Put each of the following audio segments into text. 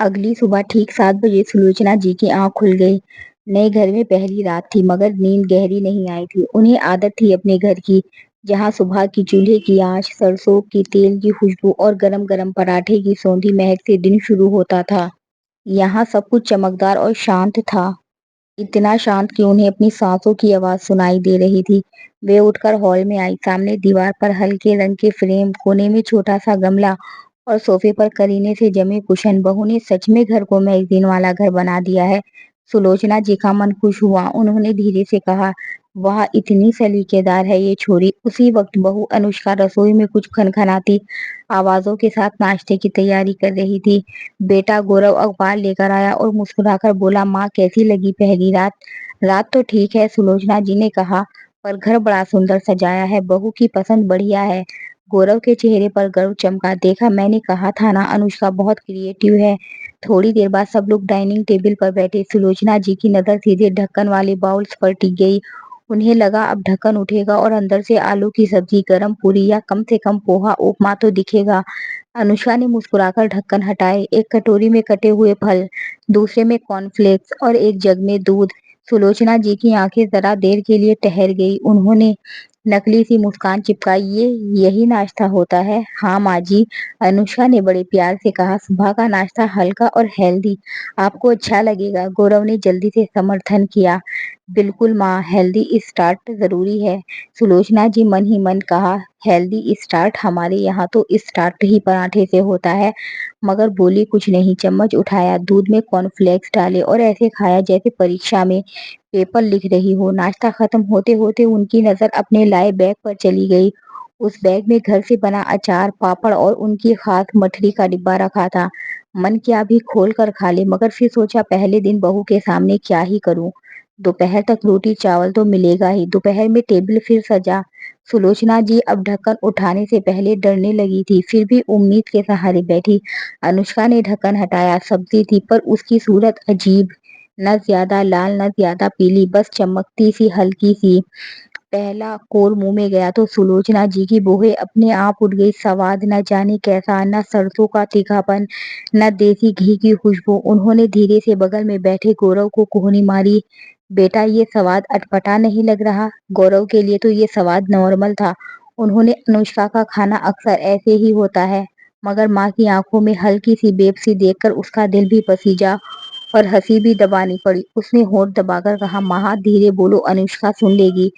अगली सुबह ठीक 7 बजे सुलोचना जी की आँख खुल गई। नए घर में पहली रात थी मगर नींद गहरी नहीं आई थी। उन्हें आदत थी अपने घर की, जहाँ सुबह की चूल्हे की आँच, सरसों की तेल की खुशबू और गरम-गरम पराठे की सौंधी महक से दिन शुरू होता था। यहाँ सब कुछ चमकदार और शांत था। इतना शांत कि उन्हें अपनी सांसों की आवाज़ सुनाई दे रही थी। वे उठकर हॉल में आई। सामने दीवार पर हल्के रंग के फ्रेम, कोने में छोटा-सा गमला और सोफे पर करीने से जमे कुशन। बहू ने सच में घर को मैगज़ीन वाला घर बना दिया है। सुलोचना जी का मन खुश हुआ। उन्होंने धीरे से कहा, वाह! इतनी सलीकेदार है ये छोरी। उसी वक्त बहू अनुष्का रसोई में कुछ खनखनाती आवाज़ों के साथ नाश्ते की तैयारी कर रही थी। बेटा गौरव अखबार लेकर आया और मुस्कुराकर बोला, माँ कैसी लगी पहली रात? रात तो ठीक है, सुलोचना जी ने कहा, पर घर बड़ा सुंदर सजाया है। बहू की पसंद बढ़िया है। गौरव के चेहरे पर गर्व चमका। देखा, मैंने कहा था ना, अनुष्का बहुत क्रिएटिव है। थोड़ी देर बाद सब लोग डाइनिंग टेबल पर बैठे। सुलोचना जी की नजर सीधे ढक्कन वाले बाउल्स पर टिक गई। उन्हें लगा अब ढक्कन उठेगा और अंदर से आलू की सब्जी, गरम पूरी या कम से कम पोहा उपमा तो दिखेगा। अनुष्का ने मुस्कुराकर ढक्कन हटाए। एक कटोरी में कटे हुए फल, दूसरे में कॉर्नफ्लेक्स और एक जग में दूध। सुलोचना जी की आंखें जरा देर के लिए ठहर गई। उन्होंने नकली सी मुस्कान चिपकाई। ये यही नाश्ता होता है? हाँ माँ जी, अनुष्का ने बड़े प्यार से कहा। सुबह का नाश्ता हल्का और हेल्दी, आपको अच्छा लगेगा। गौरव ने जल्दी से समर्थन किया। बिल्कुल माँ, हेल्दी स्टार्ट जरूरी है। सुलोचना जी मन ही मन कहा, हेल्दी स्टार्ट? हमारे यहाँ तो स्टार्ट ही पराठे से होता है। मगर बोली कुछ नहीं। चम्मच उठाया, दूध में कॉर्नफ्लेक्स डाले और ऐसे खाया जैसे परीक्षा में पेपर लिख रही हो। नाश्ता खत्म होते होते उनकी नजर अपने लाए बैग पर चली गई। उस बैग में घर से बना अचार, पापड़ और उनकी खास मठरी का डिब्बा रखा था। मन किया भी खोल कर खा ले, मगर फिर सोचा पहले दिन बहू के सामने क्या ही करूं। दोपहर तक रोटी चावल तो मिलेगा ही। दोपहर में टेबल फिर सजा। सुलोचना जी अब ढक्कन उठाने से पहले डरने लगी थी, फिर भी उम्मीद के सहारे बैठी। अनुष्का ने ढक्कन हटाया। सब्जी थी, पर उसकी सूरत अजीब, न ज्यादा लाल न ज्यादा पीली, बस चमकती सी, हल्की सी। पहला कोर मुंह में गया तो सुलोचना जी की भौहें अपने आप उठ गई। स्वाद न जाने कैसा, न सरसों का तीखापन, न देसी घी की खुशबू। उन्होंने धीरे से बगल में बैठे गौरव को कोहनी मारी। बेटा, ये स्वाद अटपटा नहीं लग रहा? गौरव के लिए तो ये स्वाद नॉर्मल था। उन्होंने अनुष्का का खाना अक्सर ऐसे ही होता है। मगर माँ की आंखों में हल्की सी बेबसी देखकर उसका दिल भी पसीजा और हंसी भी दबानी पड़ी। उसने होंठ दबाकर कहा, माँ धीरे बोलो, अनुष्का सुन लेगी।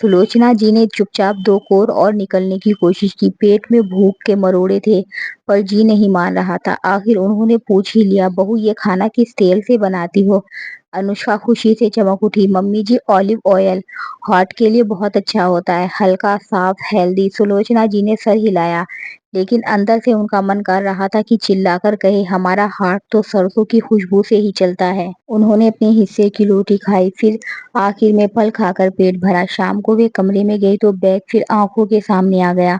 सुलोचना जी ने चुपचाप दो कोर और निकलने की कोशिश की। पेट में भूख के मरोड़े थे, पर जी नहीं मान रहा था। आखिर उन्होंने पूछ ही लिया, बहू ये खाना किस तेल से बनाती हो? अनुष्का खुशी से चमक उठी। मम्मी जी, ऑलिव ऑयल हार्ट के लिए बहुत अच्छा होता है, हल्का, साफ, हेल्दी। सुलोचना जी ने सर हिलाया, लेकिन अंदर से उनका मन कर रहा था कि चिल्लाकर कहे, हमारा हार्ट तो सरसों की खुशबू से ही चलता है। उन्होंने अपने हिस्से की रोटी खाई, फिर आखिर में फल खाकर पेट भरा। शाम को वे कमरे में गई तो बैग फिर आंखों के सामने आ गया।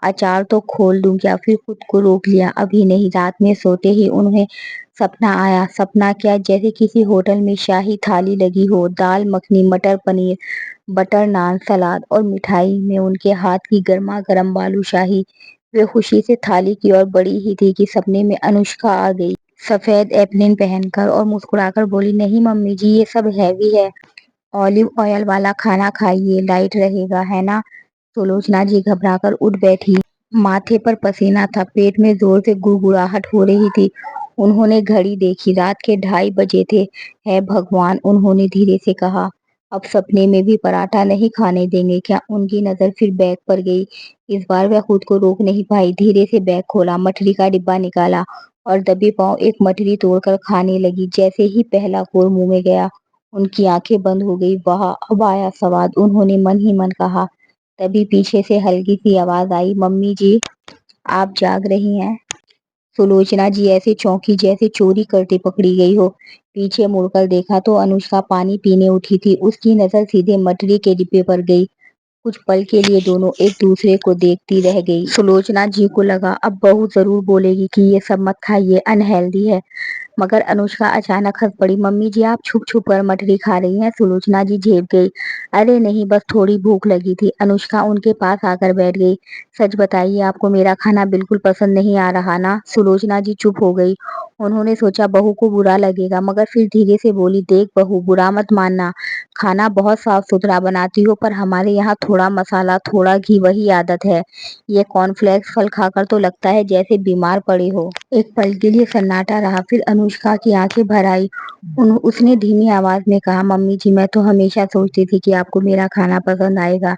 अचार तो खोल दूं क्या? फिर खुद को रोक लिया, अभी नहीं। रात में सोते ही उन्हें सपना आया। सपना क्या, जैसे किसी होटल में शाही थाली लगी हो, दाल मखनी, मटर पनीर, बटर नान, सलाद और मिठाई में उनके हाथ की गर्मा गर्म बालूशाही। वे खुशी से थाली की ओर बढ़ी ही थी कि सपने में अनुष्का आ गई, सफेद एप्रिन पहनकर, और मुस्कुराकर बोली, नहीं मम्मी जी, ये सब हैवी है, ऑलिव ऑयल वाला खाना खाइए, लाइट रहेगा, है ना? सुलोचना जी घबराकर उठ बैठी। माथे पर पसीना था, पेट में जोर से गुड़गुड़ाहट हो रही थी। उन्होंने घड़ी देखी, रात के 2:30 बजे थे। है भगवान, उन्होंने धीरे से कहा, अब सपने में भी पराठा नहीं खाने देंगे क्या? उनकी नजर फिर बैग पर गई। इस बार वह खुद को रोक नहीं पाई। धीरे से बैग खोला, मठरी का डिब्बा निकाला और दबे पांव एक मठरी तोड़कर खाने लगी। जैसे ही पहला कोर मुंह में गया, उनकी आंखें बंद हो गई। वाह, अब आया स्वाद, उन्होंने मन ही मन कहा। तभी पीछे से हल्की सी आवाज आई, मम्मी जी, आप जाग रही हैं? सुलोचना जी ऐसे चौंकी जैसे चोरी करते पकड़ी गई हो। पीछे मुड़कर देखा तो अनुष्का पानी पीने उठी थी। उसकी नजर सीधे मटरी के डिब्बे पर गई। कुछ पल के लिए दोनों एक दूसरे को देखती रह गई। सुलोचना जी को लगा अब बहू जरूर बोलेगी कि ये सब मत खाइए, अनहेल्दी है। मगर अनुष्का अचानक हंस पड़ी। मम्मी जी, आप छुप छुप कर मठरी खा रही हैं? सुलोचना जी झेप गई। अरे नहीं, बस थोड़ी भूख लगी थी। अनुष्का उनके पास आकर बैठ गई। सच बताइए, आपको मेरा खाना बिल्कुल पसंद नहीं आ रहा ना? सुलोचना जी चुप हो गई उन्होंने सोचा बहू को बुरा लगेगा, मगर फिर धीरे से बोली, देख बहू, बुरा मत मानना। खाना बहुत साफ-सुथरा बनाती हो, पर हमारे यहाँ थोड़ा मसाला, थोड़ा घी वही आदत है। ये कॉर्नफ्लेक्स फल खाकर तो लगता है जैसे बीमार पड़े हो। एक पल के लिए सन्नाटा रहा, फिर अनुष्का की आंखें भर आई। उसने धीमी आवाज में कहा, मम्मी जी, मैं तो हमेशा सोचती थी कि आपको मेरा खाना पसंद आएगा।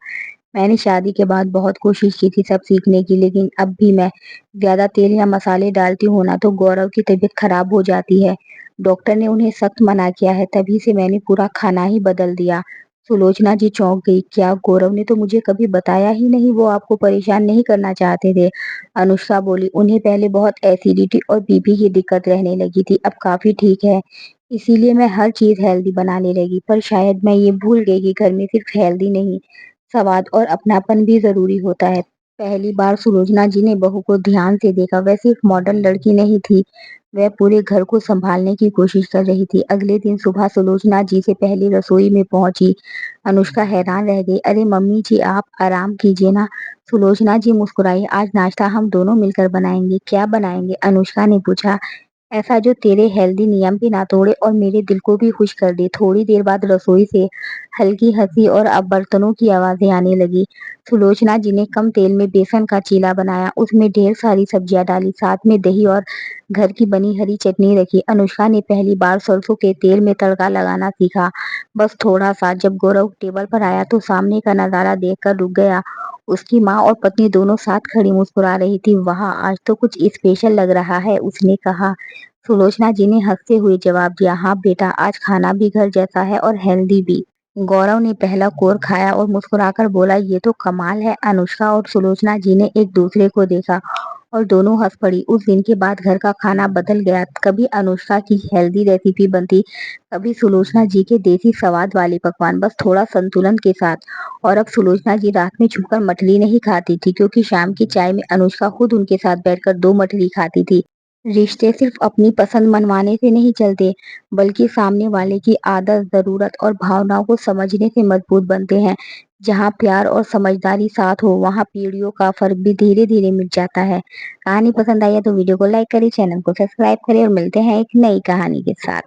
मैंने शादी के बाद बहुत कोशिश की थी सब सीखने की, लेकिन अब भी मैं ज़्यादा तेल या मसाले डालती हूँ ना, तो गौरव की तबीयत खराब हो जाती है। डॉक्टर ने उन्हें सख्त मना किया है, तभी से मैंने पूरा खाना ही बदल दिया। सुलोचना जी चौंक गई। क्या गौरव ने तो मुझे कभी बताया ही नहीं, वो आपको परेशान नहीं करना चाहते थे? अनुष्का बोली, उन्हें पहले बहुत एसिडिटी और बीपी की दिक्कत रहने लगी थी, अब काफ़ी ठीक है। इसीलिए मैं हर चीज़ हेल्दी बनाने लगी, पर शायद मैं ये भूल गई कि घर में सिर्फ हेल्दी नहीं, स्वाद और अपनापन भी ज़रूरी होता है। पहली बार सुलोचना जी ने बहू को ध्यान से देखा। वह सिर्फ मॉडर्न लड़की नहीं थी, वह पूरे घर को सँभालने की कोशिश कर रही थी। अगले दिन सुबह सुलोचना जी से पहले रसोई में पहुँची। अनुष्का हैरान रह गई। अरे मम्मी जी, आप आराम कीजिए ना। सुलोचना जी मुस्कुराई। आज नाश्ता हम दोनों मिलकर बनाएँगे। क्या बनाएँगे? अनुष्का ने पूछा। ऐसा जो तेरे हेल्दी नियम भी ना तोड़े और मेरे दिल को भी खुश कर दे। थोड़ी देर बाद रसोई से हल्की हंसी और अब बर्तनों की आवाजें आने लगी। सुलोचना जी ने कम तेल में बेसन का चीला बनाया, उसमें ढेर सारी सब्जियां डाली, साथ में दही और घर की बनी हरी चटनी रखी। अनुष्का ने पहली बार सरसों के तेल में तड़का लगाना सीखा, बस थोड़ा सा। जब गौरव टेबल पर आया तो सामने का नजारा देखकर रुक गया। उसकी माँ और पत्नी दोनों साथ खड़ी मुस्कुरा रही थी। वाह, आज तो कुछ स्पेशल लग रहा है, उसने कहा। सुलोचना जी ने हंसते हुए जवाब दिया, हाँ बेटा, आज खाना भी घर जैसा है और हेल्दी भी। गौरव ने पहला कोर खाया और मुस्कुराकर बोला, ये तो कमाल है। अनुष्का और सुलोचना जी ने एक दूसरे को देखा और दोनों हंस पड़ी। उस दिन के बाद घर का खाना बदल गया। कभी अनुष्का की हेल्दी रेसिपी बनती, कभी सुलोचना जी के देसी स्वाद वाले पकवान, बस थोड़ा संतुलन के साथ। और अब सुलोचना जी रात में छुपकर मछली नहीं खाती थी, क्योंकि शाम की चाय में अनुष्का खुद उनके साथ बैठकर दो मछली खाती थी। रिश्ते सिर्फ अपनी पसंद मनवाने से नहीं चलते, बल्कि सामने वाले की आदत, ज़रूरत और भावनाओं को समझने से मजबूत बनते हैं। जहाँ प्यार और समझदारी साथ हो, वहाँ पीढ़ियों का फ़र्क भी धीरे-धीरे मिट जाता है। कहानी पसंद आई है तो वीडियो को लाइक करें, चैनल को सब्सक्राइब करें और मिलते हैं एक नई कहानी के साथ।